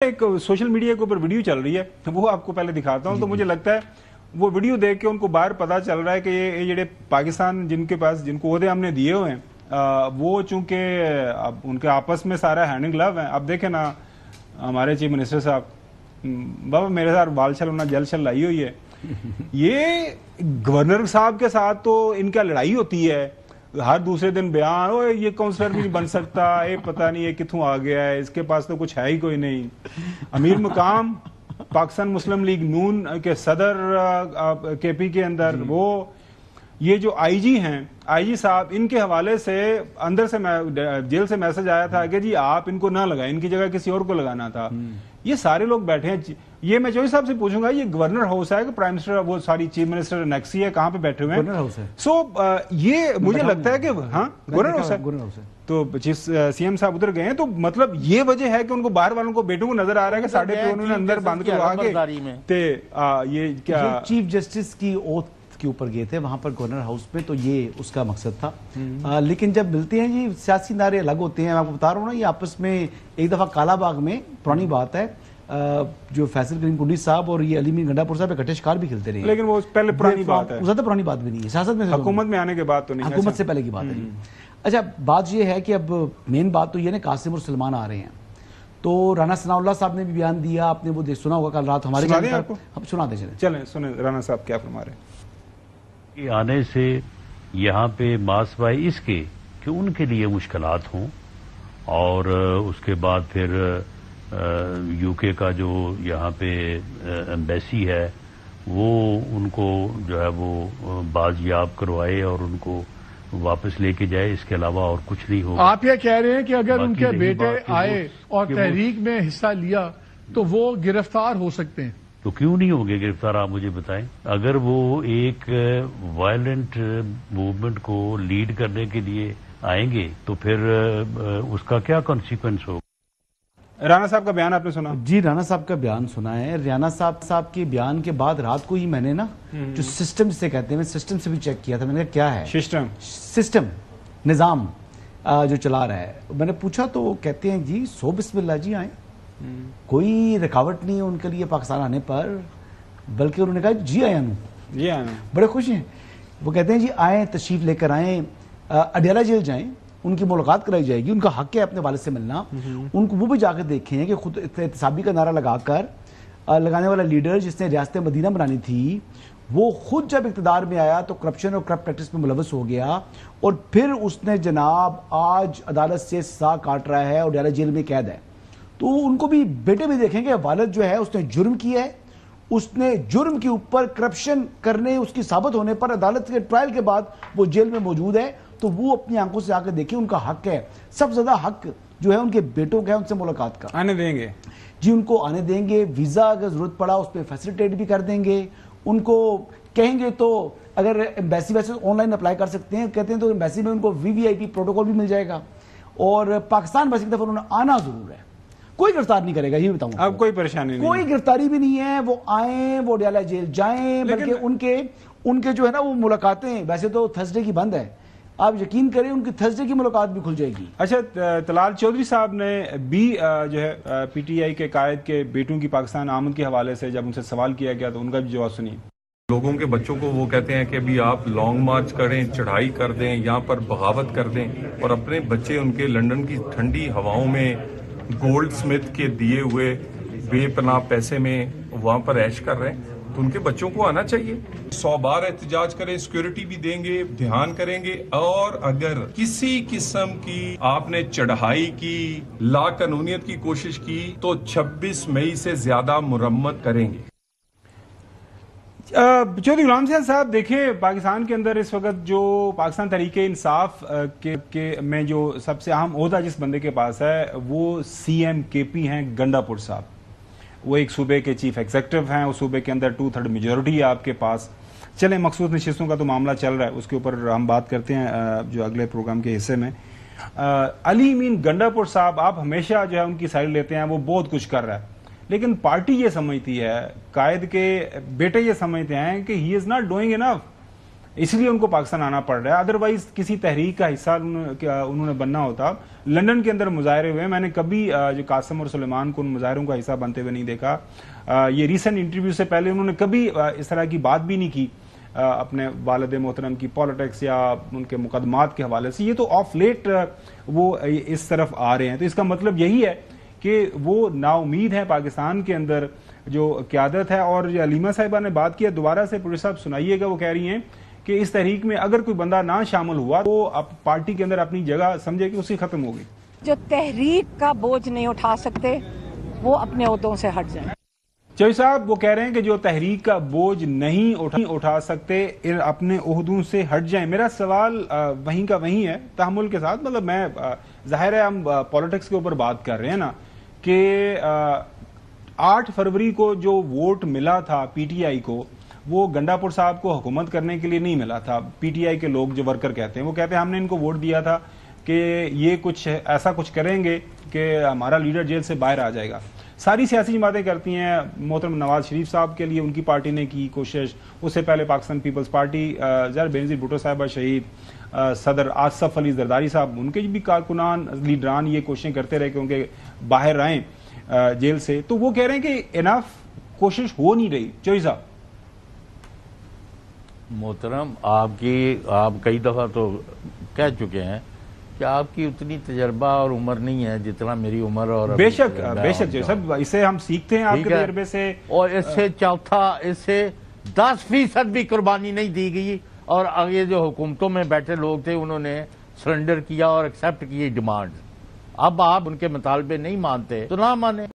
ایک social media کے اوپر ویڈیو چل رہی ہے، وہ آپ کو پہلے دکھاتا ہوں. تو مجھے لگتا ہے وہ ویڈیو دیکھ کے ان کو باہر پتا چل رہا ہے کہ یہ جڑے پاکستان جن کو عہدے ہم نے دیے ہوئے ہیں وہ چونکہ ان کے آپس میں سارا ہینڈ ان گلو ہے. اب دیکھیں نا ہمارے چیف منسٹر صاحب بابا میرے ساتھ بال چل ہونا جل چل لائی ہوئی ہے. یہ گورنر صاحب کے ساتھ تو ان کا لڑائی ہوتی ہے ہر دوسرے دن بیان، یہ کونسلر بھی نہیں بن سکتا، یہ پتہ نہیں ہے کتوں آ گیا ہے، اس کے پاس تو کچھ ہے ہی کوئی نہیں. امیر مقام پاکستان مسلم لیگ نون کے صدر کے پی کے اندر، وہ یہ جو آئی جی ہیں، آئی جی صاحب، ان کے حوالے سے اندر سے جیل سے میسج آیا تھا کہ جی آپ ان کو نہ لگائیں، ان کی جگہ کسی اور کو لگانا تھا. یہ سارے لوگ بیٹھے ہیں. یہ میں جوئی صاحب سے پوچھوں گا، یہ گورنر ہاؤس ہے کہ پرائم منسٹر، وہ ساری چیف منسٹر نیکسی ہے، کہاں پہ بیٹھے ہوئے ہیں؟ گورنر ہاؤس ہے. سو یہ مجھے لگتا ہے کہ ہاں گورنر ہاؤس ہے. تو سی ایم صاحب ادھر گئے ہیں، تو مطلب یہ وجہ ہے کہ ان کو باہر والوں کو بیٹوں کو نظر آ رہا ہے کہ ساڑھے پہ انہوں نے اندر بند کروا کے یہ کیا چیف جسٹس کی اوتھ کے اوپر گئے تھے وہاں پر گورنر ہاؤس میں، تو یہ اس کا مقصد تھا. لیکن جب ملتے ہیں جی سیاسی نعرے الگ ہوتے ہیں. میں آپ کو بتا رہا ہوں نا، یہ آپس میں ایک دفعہ کالا باغ میں پرانی بات ہے، جو فیصل کریم کنڈی صاحب اور یہ علی مین گنڈا پور صاحب اکٹھے شکار بھی کھیلتے رہے، لیکن وہ پہلے پرانی بات ہے، زیادہ پرانی بات بھی نہیں ہے، سیاست میں حکومت میں آنے کے بعد تو نہیں، حکومت سے پہلے کی بات ہے. اچھا بات یہ ہے کہ اب مین بات تو یہ ہے قاسم اور سلمان آ رہے ہیں. تو رانا ثناء اللہ صاحب نے بھی بیان دیا، آپ نے وہ سنا ہوگا کل رات ہمارے چینل پر، ہم سنا دیں. چلیں سنیں رانا صاحب کیا فرما رہے ہیں. آنے سے یہاں پہ ماسوائے اس کے کہ ان کے لیے مشکلات ہوں، اور اس کے بعد پھر یو کے کا جو یہاں پہ ایمبیسی ہے وہ ان کو جو ہے وہ بازیاب کروائے اور ان کو واپس لے کے جائے، اس کے علاوہ اور کچھ نہیں ہوگا. آپ یہ کہہ رہے ہیں کہ اگر ان کے بیٹے آئے اور تحریک میں حصہ لیا تو وہ گرفتار ہو سکتے ہیں؟ تو کیوں نہیں ہوں گے گرفتار، آپ مجھے بتائیں. اگر وہ ایک وائلنٹ موومنٹ کو لیڈ کرنے کے لیے آئیں گے تو پھر اس کا کیا کانسیکوینس ہوگا؟ رانا صاحب کا بیان آپ نے سنا؟ جی رانا صاحب کا بیان سنا ہے. رانا صاحب کے بیان کے بعد رات کو ہی میں نے نا جو سسٹم سے کہتے ہیں، میں سسٹم سے بھی چیک کیا تھا. میں نے کہا کیا ہے سسٹم نظام جو چلا رہا ہے. میں نے پوچھا تو وہ کہتے ہیں جی سو بسم اللہ جی آئیں، کوئی رکاوٹ نہیں ہے ان کے لیے پاکستان آنے پر، بلکہ انہوں نے کہا جی آئیں، بڑے خوش ہیں. وہ کہتے ہیں جی آئیں، تشریف لے کر آئیں، اڈیالہ جیل جائیں، ان کی ملاقات کرائی جائے گی، ان کا حق ہے اپنے والد سے ملنا. ان کو وہ بھی جا کے دیکھیں کہ خود احتسابی کا نعرہ لگا کر لگانے والا لیڈر جس نے ریاست مدینہ بنانی تھی، وہ خود جب اقتدار میں آیا تو کرپشن اور کرپٹ پریکٹس میں ملوث ہو گیا، اور پھر اس نے جناب آج عدالت سے سا کاٹ رہا ہے اور اڈیالہ جیل میں قید ہے. تو ان کو بھی بیٹے بھی دیکھیں کہ والد جو ہے اس نے جرم کیا ہے، اس نے جرم کے اوپر کرپشن کرنے اس کی ثابت ہونے پر عدالت کے ٹرائل کے بعد وہ جیل میں موجود ہے. تو وہ اپنی آنکھوں سے آ کے دیکھیں، ان کا حق ہے. سب زیادہ حق جو ہے ان کے بیٹوں کا ہے ان سے ملاقات کا. آنے دیں گے جی، ان کو آنے دیں گے. ویزا اگر ضرورت پڑا اس پہ فیسیلیٹیٹ بھی کر دیں گے. ان کو کہیں گے تو اگر ایمبیسی ویسے آن لائن اپلائی کر سکتے ہیں، کہتے ہیں تو ایمبیسی میں ان کو VVIP پروٹوکول بھی مل جائے گا. اور پاکستان بس ایک دفعہ انہوں نے آنا ضرور ہے. کوئی گرفتار نہیں کرے گا، یہ بتاؤں اب کوئی پریشانی نہیں، کوئی گرفتاری بھی نہیں ہے. وہ آئیں، وہ اڈیالہ جیل جائیں، بلکہ ان کے جو ہے نا وہ ملاقاتیں ویسے تو تھرسڈے کی بند ہے، آپ یقین کریں ان کی تھرسڈے کی ملاقات بھی کھل جائے گی. اچھا طلال چودھری صاحب نے بھی جو ہے PTI کے قائد کے بیٹوں کی پاکستان آمد کے حوالے سے جب ان سے سوال کیا گیا تو ان کا بھی جواب سنیے. لوگوں کے بچوں کو وہ کہتے ہیں کہ ابھی آپ لانگ مارچ کریں، چڑھائی کر دیں، یہاں پر بغاوت کر دیں، اور اپنے بچے ان کے لنڈن کی ٹھنڈی ہواؤں میں گولڈ سمتھ کے دیے ہوئے بے پناہ پیسے میں وہاں پر عیش کر رہے ہیں. تو ان کے بچوں کو آنا چاہیے. 100 بار احتجاج کریں، سیکورٹی بھی دیں گے، دھیان کریں گے، اور اگر کسی قسم کی آپ نے چڑھائی کی، لا قانونیت کی کوشش کی تو 26 مئی سے زیادہ مرمت کریں گے. چودھری غلام حسین صاحب دیکھیں، پاکستان کے اندر اس وقت جو پاکستان تحریک انصاف کے میں جو سب سے اہم عہدہ جس بندے کے پاس ہے وہ CM KP ہیں گنڈا پور صاحب. وہ ایک صوبے کے چیف ایگزیکٹو ہیں، اس صوبے کے اندر 2/3 میجورٹی ہے آپ کے پاس. چلیں مخصوص نشستوں کا تو معاملہ چل رہا ہے، اس کے اوپر ہم بات کرتے ہیں جو اگلے پروگرام کے حصے میں. علی مین گنڈا پور صاحب، آپ ہمیشہ جو ہے ان کی سائڈ لیتے ہیں، وہ بہت کچھ کر رہا ہے، لیکن پارٹی یہ سمجھتی ہے، قائد کے بیٹے یہ سمجھتے ہیں کہ ہی از ناٹ ڈوئنگ انف. اس لیے ان کو پاکستان آنا پڑ رہا ہے. ادروائز کسی تحریک کا حصہ انہوں نے بننا ہوتا. لندن کے اندر مظاہرے ہوئے, میں نے کبھی جو قاسم اور سلیمان کو ان مظاہروں کا حصہ بنتے ہوئے نہیں دیکھا. یہ ریسنٹ انٹرویو سے پہلے انہوں نے کبھی اس طرح کی بات بھی نہیں کی اپنے والد محترم کی پالیٹکس یا ان کے مقدمات کے حوالے سے. یہ تو آف لیٹ وہ اس طرف آ رہے ہیں. تو اس کا مطلب یہی ہے کہ وہ نا امید ہے پاکستان کے اندر جو قیادت ہے. اور جو علیمہ صاحبہ نے بات کی ہے, دوبارہ سے پروفیسر صاحب سنائیے گا. وہ کہہ رہی ہیں کہ اس تحریک میں اگر کوئی بندہ نہ شامل ہوا تو پارٹی کے اندر اپنی جگہ سمجھے کہ اسی ختم ہوگی. جو تحریک کا بوجھ نہیں اٹھا سکتے وہ اپنے عہدوں سے ہٹ جائیں. چوہدری صاحب وہ کہہ رہے ہیں کہ جو تحریک کا بوجھ نہیں اٹھا سکتے اپنے عہدوں سے ہٹ جائیں. میرا سوال وہیں کا وہیں ہے, تحمل کے ساتھ. مطلب میں ظاہر ہے ہم پالیٹکس کے اوپر بات کر رہے ہیں نا, کہ 8 فروری کو جو ووٹ ملا تھا پی ٹی آئی کو, وہ گنڈاپور صاحب کو حکومت کرنے کے لیے نہیں ملا تھا. پی ٹی آئی کے لوگ جو ورکر کہتے ہیں, وہ کہتے ہیں ہم نے ان کو ووٹ دیا تھا کہ یہ ایسا کچھ کریں گے کہ ہمارا لیڈر جیل سے باہر آ جائے گا. ساری سیاسی جماعتیں کرتی ہیں. محترم نواز شریف صاحب کے لیے ان کی پارٹی نے کی کوشش, اس سے پہلے پاکستان پیپلز پارٹی, بینظیر بھٹو صاحبہ شہید, صدر آصف علی زرداری صاحب, ان کے بھی کارکنان لیڈران یہ کوششیں کرتے رہے کہ ان کے باہر آئیں جیل سے. تو وہ کہہ رہے ہیں کہ انف کوشش ہو نہیں رہی. چوہدری صاحب محترم, آپ کئی دفعہ تو کہہ چکے ہیں کہ آپ کی اتنی تجربہ اور عمر نہیں ہے جتنا میری عمر. اور بے شک جو سب اسے ہم سیکھتے ہیں آپ کے تجربے سے. اور اس سے چوتھا, اس سے 10% بھی قربانی نہیں دی گئی. اور آگے جو حکومتوں میں بیٹھے لوگ تھے انہوں نے سرنڈر کیا اور ایکسیپٹ کی ڈیمانڈ. اب آپ ان کے مطالبے نہیں مانتے تو نہ مانے.